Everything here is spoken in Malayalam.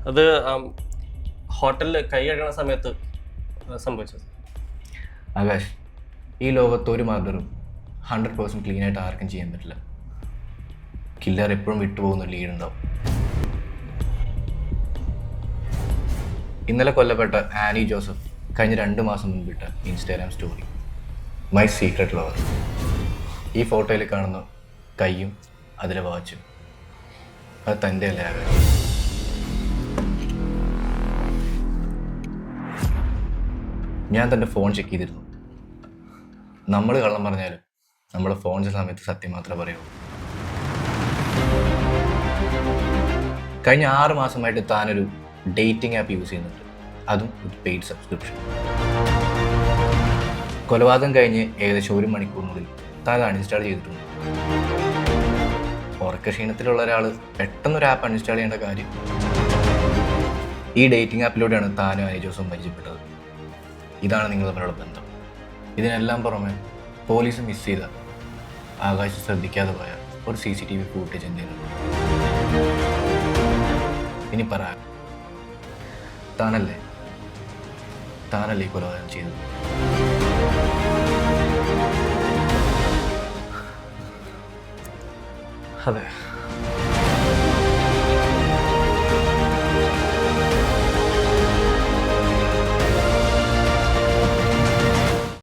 അത് ഹോട്ടലിൽ കൈ കഴുകണ സമയത്ത് സംഭവിച്ചത്. ആകാശ്, ഈ ലോകത്ത് ഒരു മർഡറും 100% ക്ലീനായിട്ട് ആർക്കും ചെയ്യാൻ പറ്റില്ല. കില്ലർ എപ്പോഴും വിട്ടുപോകുന്ന ലീഡുണ്ടാവും. ഇന്നലെ കൊല്ലപ്പെട്ട ആനി ജോസഫ് കഴിഞ്ഞ 2 മാസം മുൻപിട്ട Instagram story my secret lover. ഈ ഫോട്ടോയിൽ കാണുന്ന കൈയും അതിലെ വാച്ചും അത് തൻ്റെ അല്ലേ ആകാശ്? ഞാൻ തൻ്റെ ഫോൺ ചെക്ക് ചെയ്തിരുന്നു. നമ്മൾ കള്ളം പറഞ്ഞാലും നമ്മുടെ ഫോൺ ചില സമയത്ത് സത്യം മാത്രമേ പറയുള്ളൂ. കഴിഞ്ഞ 6 മാസമായിട്ട് താനൊരു ഡേറ്റിംഗ് ആപ്പ് യൂസ് ചെയ്യുന്നുണ്ട്, അതും ഒരു പെയ്ഡ് സബ്സ്ക്രിപ്ഷൻ. കൊലപാതകം കഴിഞ്ഞ് ഏകദേശം 1 മണിക്കൂറിനുള്ളിൽ താൻ അൺഇൻസ്റ്റാൾ ചെയ്തിട്ടുണ്ട്. ഉറക്കക്ഷീണത്തിലുള്ള ഒരാൾ പെട്ടെന്നൊരു ആപ്പ് അൺഇൻസ്റ്റാൾ ചെയ്യേണ്ട കാര്യം? ഈ ഡേറ്റിംഗ് ആപ്പിലൂടെയാണ് താനും ആനി ജോസും പരിചയപ്പെട്ടത്. ഇതാണ് നിങ്ങൾ തമ്മിലുള്ള ബന്ധം. ഇതിനെല്ലാം പുറമെ പോലീസ് മിസ് ചെയ്ത ആകാശം ശ്രദ്ധിക്കാതെ പോയ ഒരു CCTV ഫൂട്ടേജ് എന്തെങ്കിലും? ഇനി പറ, താനല്ലേ ഈ കൊലപാതകം ചെയ്തത്? അതെ.